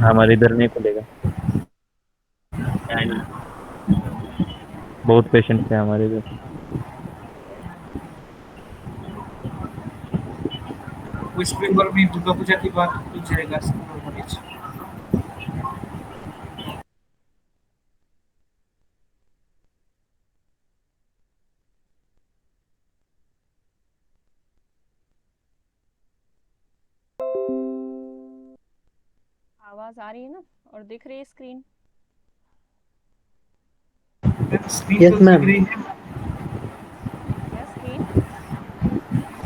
हमारे इधर नहीं खुलेगा, बहुत पेशेंट है हमारे इधर। वेस्ट बंगाल में दुर्गा पूजा के बाद खुल जाएगा स्कूल और कॉलेज। आवाज आ रही है ना और दिख रही है स्क्रीन? स्क्रीन तो यस दिख मैम। रही है। क्या स्क्रीन?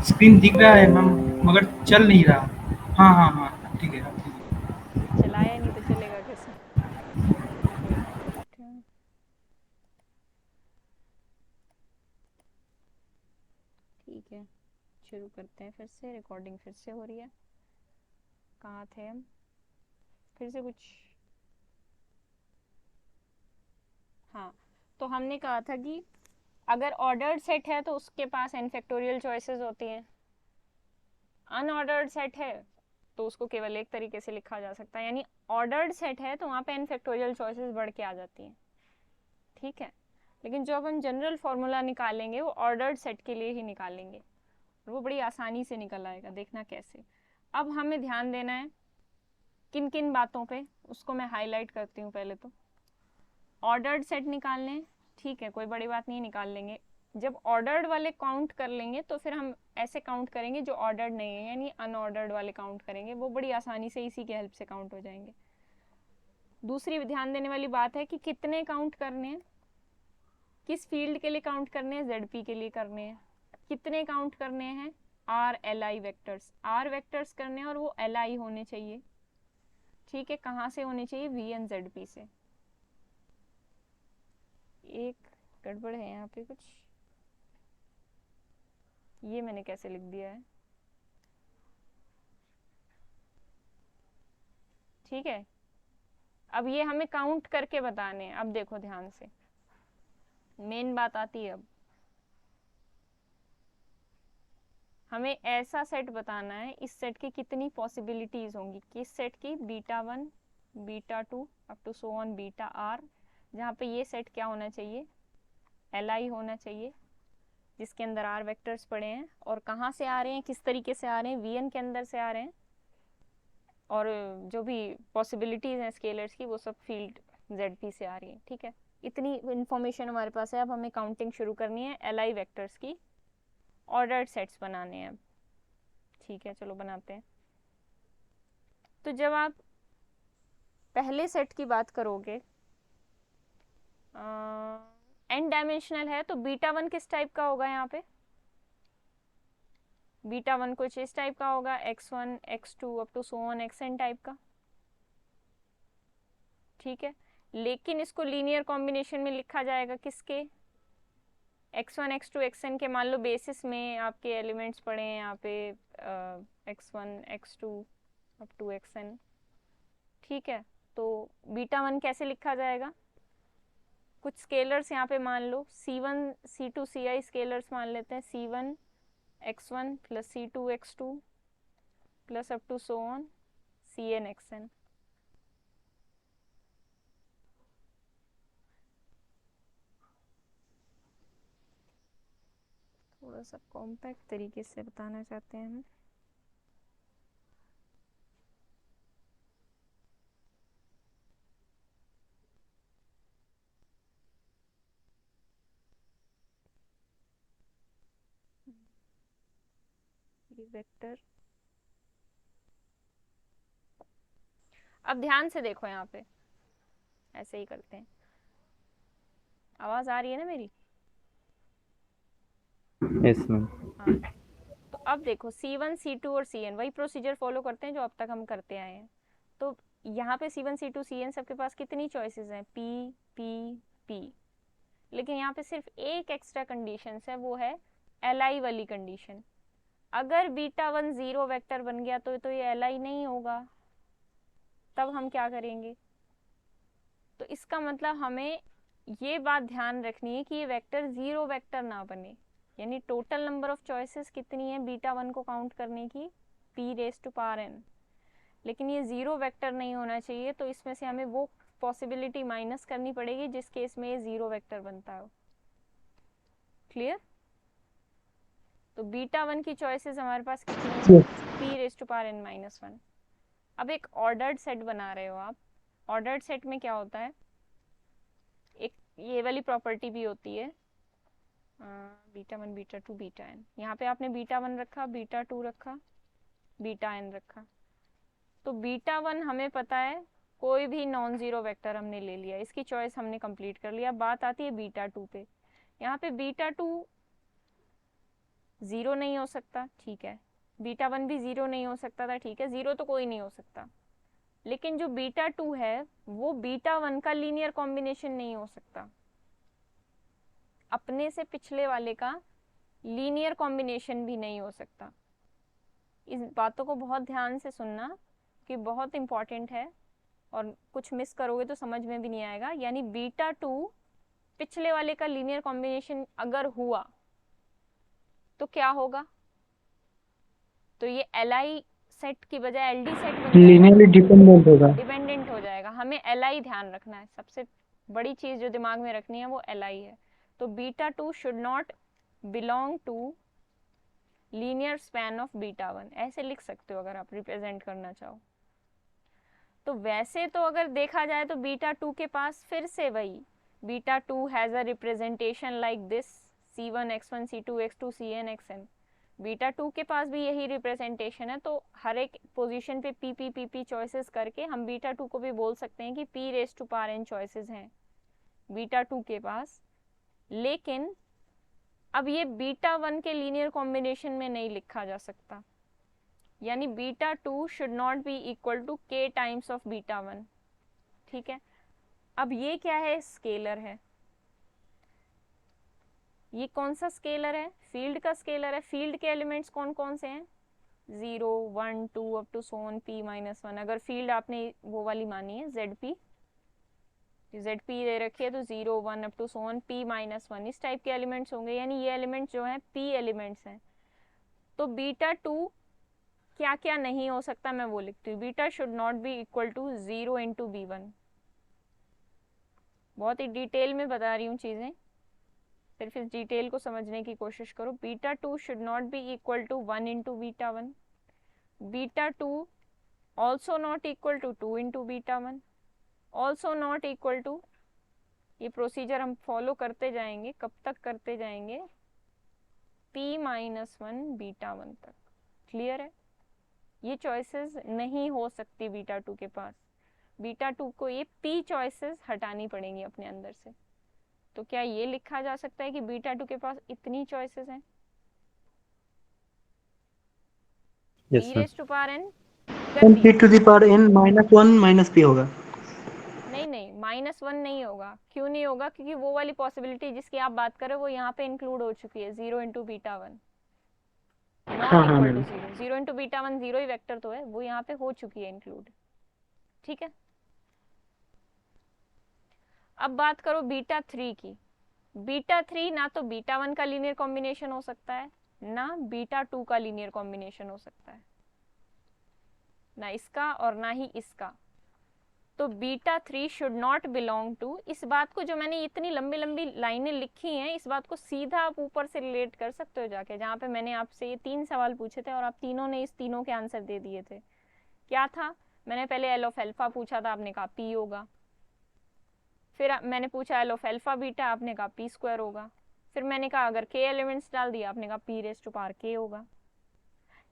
स्क्रीन दिख रहा है मैम, मगर चल नहीं रहा। हाँ हाँ हाँ, ठीक है अब ठीक है। चलाया नहीं तो चलेगा कैसे? एक मिनट। ठीक है, शुरू करते हैं फिर से। रिकॉर्डिंग फिर से हो रही है। कहाँ थे हम? फिर से कुछ। हाँ, तो हमने कहा था कि अगर ऑर्डर्ड सेट है तो उसके पास n फैक्टोरियल चॉइसेस होती हैं। अनऑर्डर्ड सेट है तो उसको केवल एक तरीके से लिखा जा सकता है, यानी ऑर्डर्ड सेट है तो वहाँ पे n फैक्टोरियल चॉइसेस बढ़ के आ जाती हैं। ठीक है, लेकिन जो अब हम जनरल फॉर्मूला निकालेंगे वो ऑर्डर्ड सेट के लिए ही निकालेंगे और वो बड़ी आसानी से निकल आएगा। देखना कैसे। अब हमें ध्यान देना है किन किन बातों पे, उसको मैं हाईलाइट करती हूँ पहले। तो ऑर्डर्ड सेट निकालने हैं, ठीक है, कोई बड़ी बात नहीं, निकाल लेंगे। जब ऑर्डर्ड वाले काउंट कर लेंगे तो फिर हम ऐसे काउंट करेंगे जो ऑर्डर्ड नहीं है, यानी अनऑर्डर्ड वाले काउंट करेंगे, वो बड़ी आसानी से इसी के हेल्प से काउंट हो जाएंगे। दूसरी ध्यान देने वाली बात है कि कितने काउंट करने हैं, किस फील्ड के लिए काउंट करने हैं, जेड पी के लिए करने हैं। कितने काउंट करने हैं, r L I vectors, r vectors करने हैं और वो एल आई होने चाहिए। ठीक है, कहाँ से होने चाहिए, वी एन जेड पी से। एक गड़बड़ है यहाँ पे कुछ, ये मैंने कैसे लिख दिया है। ठीक है, अब ये हमें काउंट करके बताने हैं। अब देखो ध्यान से, मेन बात आती है। अब हमें ऐसा सेट बताना है, इस सेट की कितनी पॉसिबिलिटीज होंगी, किस सेट की, beta one, beta two, up to so on beta r, जहाँ पे ये सेट क्या होना चाहिए, एल आई होना चाहिए, जिसके अंदर आर वेक्टर्स पड़े हैं और कहाँ से आ रहे हैं, किस तरीके से आ रहे हैं, वी एन के अंदर से आ रहे हैं, और जो भी पॉसिबिलिटीज हैं स्केलर्स की वो सब फील्ड जेड पी से आ रही है। ठीक है, इतनी इंफॉर्मेशन हमारे पास है। अब हमें काउंटिंग शुरू करनी है एल आई वैक्टर्स की, ऑर्डर्ड सेट्स बनाने हैं अब। ठीक है, चलो बनाते हैं। तो जब आप पहले सेट की बात करोगे, एन डायमेंशनल है, तो बीटा वन किस टाइप का होगा यहाँ पे, बीटा वन कुछ इस टाइप का होगा, x one x two up to so on x n type का। ठीक है, लेकिन इसको लीनियर कॉम्बिनेशन में लिखा जाएगा किसके, x one x two x n के। मान लो बेसिस में आपके एलिमेंट्स पड़े हैं यहाँ पे, x one x two up to x n. ठीक है, तो बीटा वन कैसे लिखा जाएगा, कुछ स्केलर्स यहाँ पे मान लो, C one C two C I scalars मान लेते हैं, C one X one plus C two X two plus up to so on C N X N. थोड़ा सा कॉम्पैक्ट तरीके से बताना चाहते हैं हम। ये वेक्टर, अब ध्यान से देखो यहाँ पे, ऐसे ही करते हैं। आवाज आ रही है ना मेरी? Yes ma'am. हाँ, तो अब देखो सी वन सी टू और सी एन वही प्रोसीजर फॉलो करते हैं जो अब तक हम करते आए हैं। तो यहाँ पे C one C two C N सबके पास कितनी चॉइसेस हैं, पी पी पी। लेकिन यहाँ पे सिर्फ एक एक्स्ट्रा कंडीशन है, वो है एल आई वाली कंडीशन। अगर बीटा वन जीरो वेक्टर बन गया तो ये एल आई नहीं होगा। तब हम क्या करेंगे, तो इसका मतलब हमें ये बात ध्यान रखनी है कि ये वेक्टर जीरो वेक्टर ना बने। यानी टोटल नंबर ऑफ चॉइसेस कितनी है बीटा वन को काउंट करने की, p raise to power n. लेकिन ये ज़ीरो वेक्टर नहीं होना चाहिए, तो इसमें से हमें वो पॉसिबिलिटी माइनस करनी पड़ेगी जिस केस में ये ज़ीरो वेक्टर बनता हो। क्लियर? तो बीटा वन की चॉइसेस हमारे पास कितनी है? p⁻n-1। अब एक ऑर्डर्ड सेट बना रहे हो आप। ऑर्डर्ड सेट में क्या होता है, एक ये वाली प्रॉपर्टी भी होती है, beta one beta two beta n. यहाँ पे आपने बीटा वन रखा, बीटा टू रखा, बीटा एन रखा। तो बीटा वन हमें पता है, कोई भी नॉन जीरो वेक्टर हमने ले लिया, इसकी चॉइस हमने कंप्लीट कर लिया। बात आती है बीटा टू पे। यहाँ पे बीटा टू जीरो नहीं हो सकता, ठीक है। बीटा वन भी जीरो नहीं हो सकता था, ठीक है। जीरो तो कोई नहीं हो सकता, लेकिन जो बीटा टू है वो बीटा वन का लीनियर कॉम्बिनेशन नहीं हो सकता, अपने से पिछले वाले का लीनियर कॉम्बिनेशन भी नहीं हो सकता। इस बातों को बहुत ध्यान से सुनना कि बहुत इंपॉर्टेंट है, और कुछ मिस करोगे तो समझ में भी नहीं आएगा। यानी बीटा टू पिछले वाले का लीनियर कॉम्बिनेशन अगर हुआ तो क्या होगा, तो ये Li सेट की बजाय LD सेट बन जाएगा, लीनियरली डिपेंडेंट होगा। डिपेंडेंट हो जाएगा। हमें Li ध्यान रखना है, सबसे बड़ी चीज जो दिमाग में रखनी है वो Li है। तो beta two should not belong to linear span of beta one, ऐसे लिख सकते हो अगर आप रिप्रेजेंट करना चाहो। तो वैसे तो अगर देखा जाए तो बीटा टू के पास फिर से वही, beta two has a representation like this, c1 x1 c2 x2 cn xn। Beta two के पास भी यही रिप्रेजेंटेशन है। तो हर एक पोजीशन पे p चॉइसेस करके हम बीटा टू को भी बोल सकते हैं कि p⁻n चॉइसेस हैं बीटा टू के पास। लेकिन अब ये बीटा वन के लीनियर कॉम्बिनेशन में नहीं लिखा जा सकता, यानी beta two should not be equal to k times of beta one, ठीक है। अब ये क्या है, स्केलर है। ये कौन सा स्केलर है, फील्ड का स्केलर है। फील्ड के एलिमेंट्स कौन कौन से हैं, 0 1 2 up to so on p-1। अगर फील्ड आपने वो वाली मानी है ZP दे रखी है तो 0 1 up to so on p-1, इस टाइप के एलिमेंट्स होंगे। यानी ये एलिमेंट्स जो हैं p एलिमेंट्स हैं। तो बीटा टू क्या क्या नहीं हो सकता मैं वो लिखती हूँ। Beta should not be equal to 0 into b1। बहुत ही डिटेल में बता रही हूँ चीजें, सिर्फ इस डिटेल को समझने की कोशिश करो। Beta two should not be equal to 1 into beta one. Beta two also not equal to 2 into beta one, also not equal to, ये प्रोसीजर हम फॉलो करते जाएंगे, कब तक करते जाएंगे, p-1 बीटा वन तक। क्लियर है? ये चॉइसेस नहीं हो सकती बीटा टू के पास। बीटा टू को ये p चॉइसेस हटानी पड़ेंगी अपने अंदर से। तो क्या ये लिखा जा सकता है कि बीटा टू के पास इतनी चॉइसेस हैं? Yes ma'am. p⁻n p⁻n -1 - p होगा। नहीं, -1 नहीं होगा। क्यों नहीं होगा? क्योंकि वो वाली पॉसिबिलिटी जिसकी आप बात कर रहे हो वो यहाँ पे इंक्लूड हो चुकी है, 0 इंटू बीटा वन नॉट हाँ equal to ma'am. 0। 0 into beta one zero ही वेक्टर तो है, वो यहाँ पे हो चुकी है इंक्लूड, ठीक है। अब बात करो बीटा थ्री की। बीटा थ्री ना तो बीटा वन का लीनियर कॉम्बिनेशन हो सकता है, ना बीटा टू का लीनियर कॉम्बिनेशन हो सकता है, ना इसका और ना ही इसका। तो beta three should not belong to, इस बात को जो मैंने इतनी लंबी लंबी लाइनें लिखी हैं, इस बात को सीधा आप ऊपर से रिलेट कर सकते हो जाके, जहाँ पे मैंने आपसे ये 3 सवाल पूछे थे और आप तीनों ने इस तीनों के आंसर दे दिए थे। क्या था? मैंने पहले एल ऑफ अल्फा पूछा था, आपने कहा p होगा। फिर मैंने पूछा एल ऑफ अल्फा बीटा, आपने कहा p² होगा। फिर मैंने कहा अगर k एलिमेंट्स डाल दिया, आपने कहा p⁻k होगा।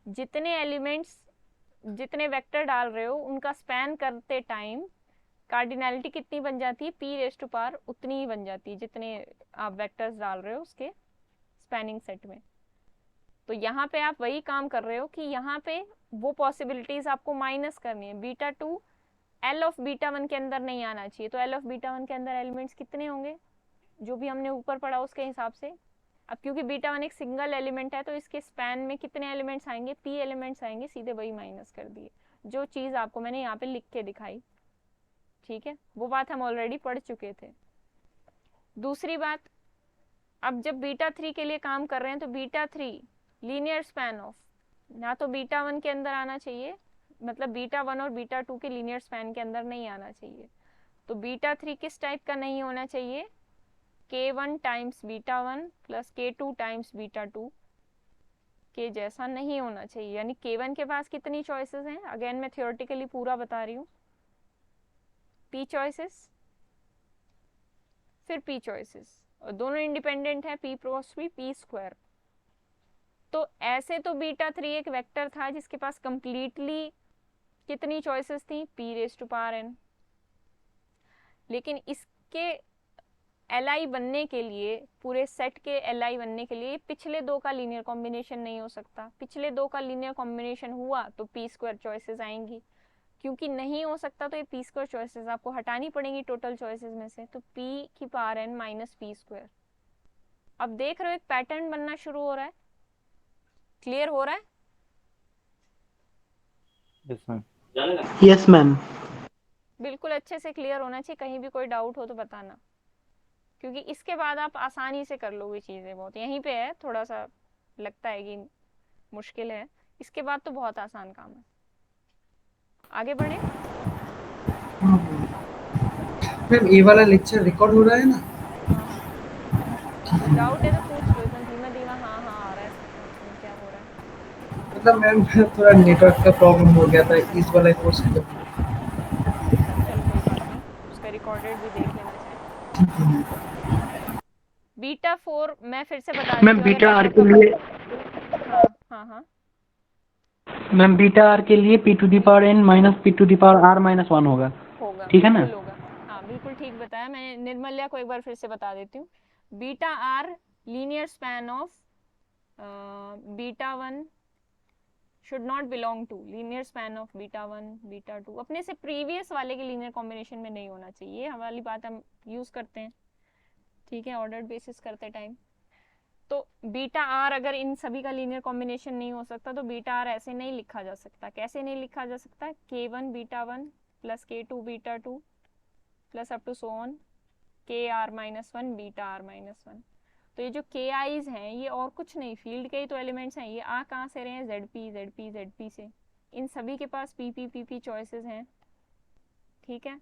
जितने एलिमेंट्स, जितने वेक्टर डाल रहे हो उनका स्पैन करते टाइम कार्डिनैलिटी कितनी बन जाती है, p⁻, उतनी ही बन जाती है जितने आप वेक्टर्स डाल रहे हो उसके स्पैनिंग सेट में। तो यहाँ पे आप वही काम कर रहे हो कि यहाँ पे वो पॉसिबिलिटीज आपको माइनस करनी है। Beta two L of beta one के अंदर नहीं आना चाहिए, तो एल ऑफ बीटा वन के अंदर एलिमेंट्स कितने होंगे, जो भी हमने ऊपर पढ़ा उसके हिसाब से। अब क्योंकि बीटा वन एक सिंगल एलिमेंट है तो इसके स्पैन में कितने एलिमेंट्स आएंगे, p एलिमेंट्स आएंगे, सीधे वही माइनस कर दिए, जो चीज़ आपको मैंने यहाँ पे लिख के दिखाई, ठीक है। वो बात हम ऑलरेडी पढ़ चुके थे। दूसरी बात, अब जब बीटा थ्री के लिए काम कर रहे हैं तो beta three linear span of ना तो बीटा वन के अंदर आना चाहिए, मतलब बीटा 1 और बीटा 2 के लीनियर स्पैन के अंदर नहीं आना चाहिए। तो बीटा 3 किस टाइप का नहीं होना चाहिए? k1 times beta 1 plus k2 times beta 2 के जैसा नहीं होना चाहिए। यानी k1 के पास कितनी चॉइसेस हैं? अगेन मैं थियोरेटिकली पूरा बता रही हूँ। p चॉइसेस, फिर p चॉइसेस, और दोनों इंडिपेंडेंट है, p क्रॉस p स्क्वायर। तो ऐसे तो बीटा 3 एक वेक्टर था जिसके पास कंप्लीटली कितनी चॉइसेस थी? p raise to power n। लेकिन इसके li बनने के लिए, पूरे सेट के li बनने के लिए पिछले दो का लीनियर कॉम्बिनेशन नहीं हो सकता। पिछले दो का लीनियर कॉम्बिनेशन हुआ तो p स्क्वायर चॉइसेस आएंगी। क्योंकि नहीं हो सकता तो ये p स्क्वायर चॉइसेस आपको हटानी पड़ेंगी टोटल चॉइसेस में से। तो p की power n minus p square. अब देख रहे हो एक पैटर्न बनना शुरू हो रहा है। क्लियर हो रहा है? Yes ma'am. Yes ma'am. बिल्कुल अच्छे से क्लियर होना चाहिए। कहीं भी कोई डाउट हो तो बताना, क्योंकि इसके बाद आप आसानी से कर लोगे चीज़ें। बहुत यहीं पे है, थोड़ा सा लगता है कि मुश्किल है, इसके बाद तो बहुत आसान काम है। आगे बढ़े। हाँ मैम, ये वाला लेक्चर रिकॉर्ड हो रहा है ना? हाँ हाँ, कुछ डाउट है तो पूछ लो। इतना धीमा धीमा हाँ हाँ आ रहा है सबको, इसमें क्या हो रहा है? मतलब मैम थोड़ा नेटवर्क का प्रॉब्लम हो गया था इस वाला कोर्स में। अच्छा चलो कोई बात नहीं, उसका रिकॉर्डेड भी देख लेना चाहे। बीटा 4 मैं फिर से बता देती मैम हूँ। बीटा अगर आर के लिए, हाँ हाँ हाँ मैम बीटा आर के लिए p to the power n minus p to the power r minus 1 होगा। होगा, ठीक है ना? बिल्कुल होगा। हाँ बिल्कुल ठीक बताया। मैं निर्मल्या को एक बार फिर से बता देती हूँ। Beta r linear span of beta 1 should not belong to linear span of beta 1 beta 2। अपने से प्रीवियस वाले के लीनियर कॉम्बिनेशन में नहीं होना चाहिए। ये हमारी बात हम यूज करते हैं, ठीक है, ऑर्डर्ड बेसिस करते टाइम। तो बीटा आर अगर इन सभी का लीनियर कॉम्बिनेशन नहीं हो सकता तो बीटा आर ऐसे नहीं लिखा जा सकता। कैसे नहीं लिखा जा सकता? k1 beta 1 plus k2 beta 2 plus up to so on K R minus 1 beta R minus 1। तो ये जो के आईज हैं ये और कुछ नहीं, फील्ड के ही तो एलिमेंट्स हैं। ये आ कहाँ से रहे हैं? जेड पी से। इन सभी के पास पी चॉइसेस हैं, ठीक है।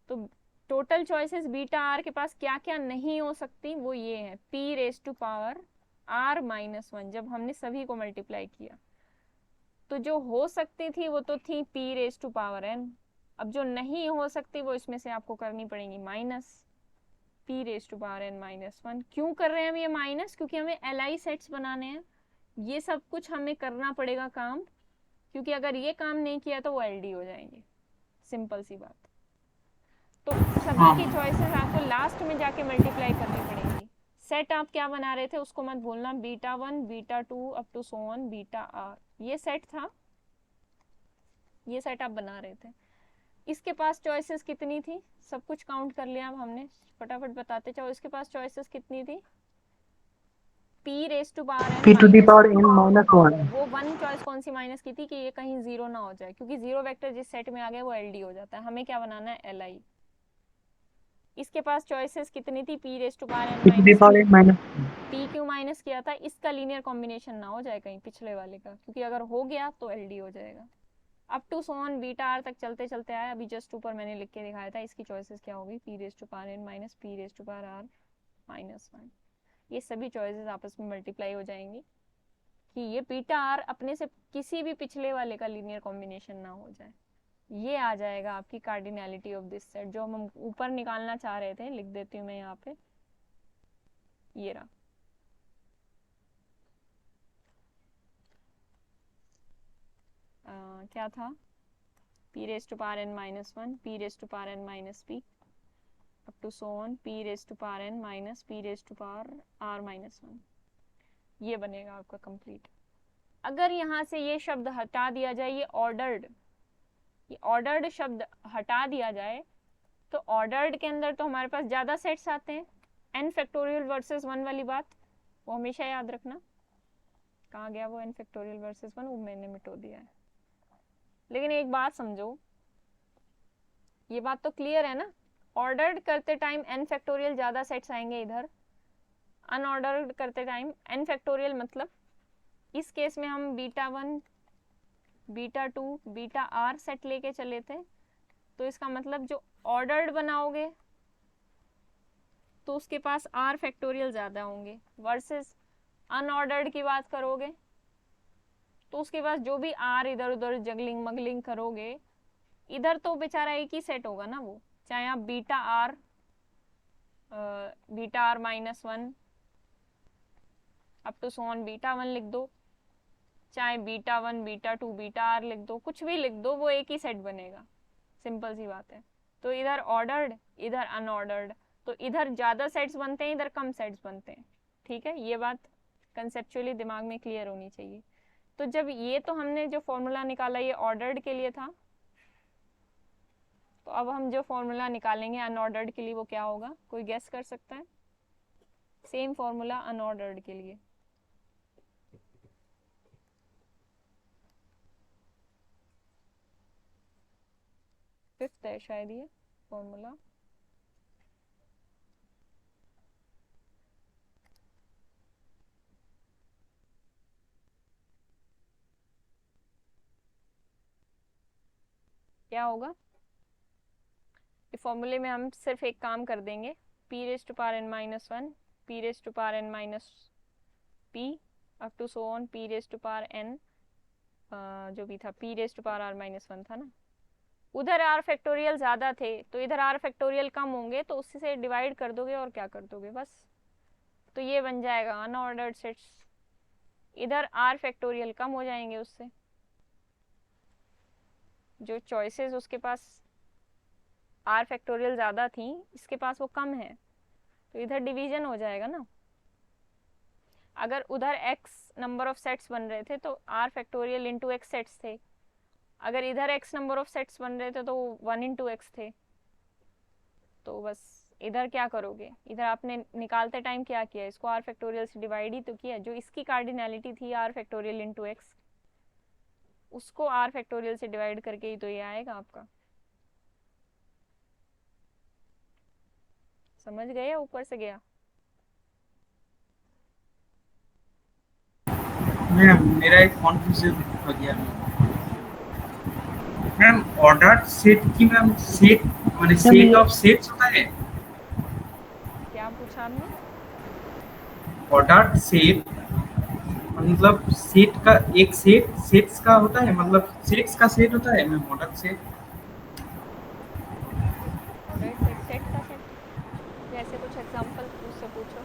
तो टोटल चॉइसेस बीटा आर के पास क्या क्या नहीं हो सकती वो ये है, p raise to power r minus 1 जब हमने सभी को मल्टीप्लाई किया। तो जो हो सकती थी वो तो थी p raise to power n। अब जो नहीं हो सकती वो इसमें से आपको करनी पड़ेगी minus p raise to power n minus 1। क्यों कर रहे हैं हम ये माइनस? क्योंकि हमें li सेट्स बनाने हैं। ये सब कुछ हमें करना पड़ेगा काम, क्योंकि अगर ये काम नहीं किया तो वो LD हो जाएंगे। सिंपल सी बात। तो सभी की चॉइसेस आपको लास्ट में जाके मल्टीप्लाई करनी पड़ेंगी। सेट आप क्या बना रहे थे उसको मत भूलना, beta 1 beta 2 up to so on beta r. ये सेट था, ये सेट आप बना रहे थे। इसके पास चॉइसेस कितनी थी? सब कुछ काउंट कर लिया अब हमने, फटाफट बताते जाओ। इसके पास चॉइसेस कितनी थी? p raise to power n p to the power minus n minus 1। वो वन चॉइस कौन सी माइनस की थी कि ये कहीं जीरो ना हो जाए, क्योंकि जीरो वेक्टर जिस सेट में आ गया वो LD हो जाता है। हमें क्या बनाना है? Li। इसके पास चॉइसेस कितनी थी? p raise to power n p to the minus power n minus p क्यों माइनस किया था? इसका लीनियर कॉम्बिनेशन ना हो जाए कहीं पिछले वाले का, क्योंकि अगर हो गया तो LD हो जाएगा। Up to so on beta r तक चलते चलते आया। अभी जस्ट ऊपर मैंने लिख के दिखाया था। इसकी चॉइसेस क्या होगी? p raise to power n minus p raise to power r minus 1। ये सभी चॉइसेस आपस में मल्टीप्लाई हो जाएंगी कि ये बीटा आर अपने से किसी भी पिछले वाले का लीनियर कॉम्बिनेशन ना हो जाए। ये आ जाएगा आपकी कार्डिनैलिटी ऑफ दिस सेट, जो हम ऊपर निकालना चाह रहे थे। लिख देती हूँ मैं यहाँ पे, ये रहा। क्या था? p raise to power n minus 1 p raise to power n minus p up to so on p raise to power n minus p raise to power r minus 1। ये बनेगा आपका कंप्लीट। अगर यहाँ से ये शब्द हटा दिया जाए, ये ऑर्डर्ड शब्द हटा दिया जाए, तो ऑर्डर्ड के अंदर तो हमारे पास ज्यादा सेट्स आते हैं। n फैक्टोरियल वर्सेस 1 वाली बात वो हमेशा याद रखना। कहाँ गया वो n फैक्टोरियल वर्सेस 1? वो मैंने मिटो दिया है। लेकिन एक बात समझो, ये बात तो क्लियर है ना, ऑर्डर्ड करते टाइम n फैक्टोरियल ज्यादा सेट्स आएंगे इधर, अनऑर्डर्ड करते टाइम n फैक्टोरियल मतलब इस केस में हम beta 1 beta 2 beta r set लेके चले थे, तो इसका मतलब जो ऑर्डर्ड बनाओगे तो उसके पास आर फैक्टोरियल ज़्यादा होंगे, वर्सेस अनऑर्डर्ड की बात करोगे तो उसके पास जो भी आर इधर उधर जगलिंग मगलिंग करोगे, इधर तो बेचारा एक ही सेट होगा ना वो, चाहे आप beta r -1 up to so on beta 1 लिख दो, चाहे बीटा 1 बीटा 2 बीटा आर लिख दो, कुछ भी लिख दो, वो एक ही सेट बनेगा, सिंपल सी बात है। तो इधर ऑर्डर्ड इधर अनऑर्डर्ड, तो इधर ज़्यादा सेट्स बनते हैं, इधर कम सेट्स बनते हैं। ठीक है, ये बात कंसेप्चुअली दिमाग में क्लियर होनी चाहिए। तो जब ये तो हमने जो फॉर्मूला निकाला ये ऑर्डर्ड के लिए था, तो अब हम जो फॉर्मूला निकालेंगे अनऑर्डर्ड के लिए वो क्या होगा, कोई गेस कर सकता है? सेम फॉर्मूला अनऑर्डर्ड के लिए। फिफ्थ है शायद ये फॉर्मूला। क्या होगा इस फॉर्मूले में? हम सिर्फ एक काम कर देंगे, p raise to power n minus 1 p raise to power n minus p up to so on p raise to power n जो भी था p raise to power r minus 1 था ना, उधर r फैक्टोरियल ज़्यादा थे तो इधर r फैक्टोरियल कम होंगे, तो उससे से डिवाइड कर दोगे और क्या कर दोगे बस। तो ये बन जाएगा अनऑर्डर्ड सेट्स, इधर r फैक्टोरियल कम हो जाएंगे उससे, जो चॉइसेस उसके पास r फैक्टोरियल ज़्यादा थी इसके पास वो कम है, तो इधर डिवीजन हो जाएगा ना। अगर उधर x नंबर ऑफ सेट्स बन रहे थे तो r factorial into x sets थे, अगर इधर x नंबर ऑफ सेट्स बन रहे थे तो 1 इंटू x थे। तो बस इधर क्या करोगे, इधर आपने निकालते टाइम क्या किया, इसको r फैक्टोरियल से डिवाइड ही तो किया, जो इसकी कार्डिनैलिटी थी r फैक्टोरियल इंटू x, उसको r फैक्टोरियल से डिवाइड करके ही तो ये आएगा आपका। समझ गए या ऊपर से गया? मैम मेरा एक कॉन्फ्यूजन हो गया मैम, ऑर्डर सेट की मैम सेट माने सेट ऑफ सेट्स होता है? क्या पूछा आपने? ऑर्डर सेट मतलब सेट का एक सेट सेट्स का होता है, मतलब सेट्स का सेट होता है ma'am order set? Order set set का सेट जैसे कुछ एग्जांपल उससे पूछो।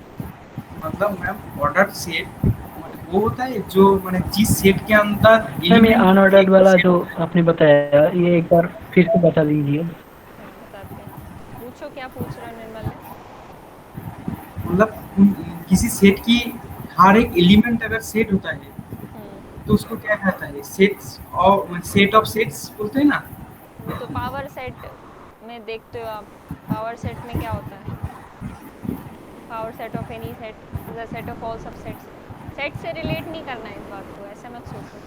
मतलब मैम ऑर्डर सेट वो होता है जो माने जिस सेट के अंदर मैम ये अनऑर्डर्ड वाला जो आपने बताया ये एक बार फिर से बता दीजिए। बताते हैं, पूछो क्या पूछ रहे हो निर्मल है? मतलब किसी सेट की हर एक एलिमेंट अगर सेट होता है तो उसको क्या कहता है, सेट्स और सेट ऑफ सेट्स बोलते हैं ना। वो तो पावर सेट में देखते हो आप, पावर सेट में क्या होता है, power set of any set is a set of all subsets. Set से रिलेट नहीं करना है इस बात को, ऐसा मत सोचो।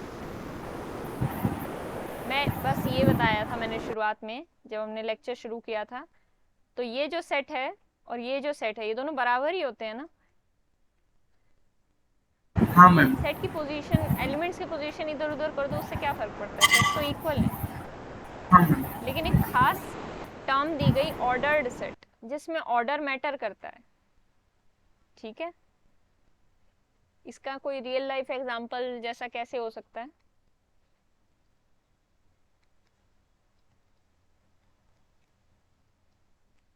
मैं बस ये बताया था मैंने शुरुआत में जब हमने लेक्चर शुरू किया था, तो ये जो सेट है और ये जो सेट है ये दोनों बराबर ही होते हैं ना। हाँ मैम। सेट की पोजीशन, एलिमेंट्स की पोजीशन इधर उधर कर दो उससे क्या फर्क पड़ता है, सेट तो इक्वल है। हाँ मैम। लेकिन एक खास टर्म दी गई ऑर्डर्ड सेट, जिसमें ऑर्डर मैटर करता है। ठीक है, इसका कोई रियल लाइफ एग्जांपल जैसा कैसे हो सकता है?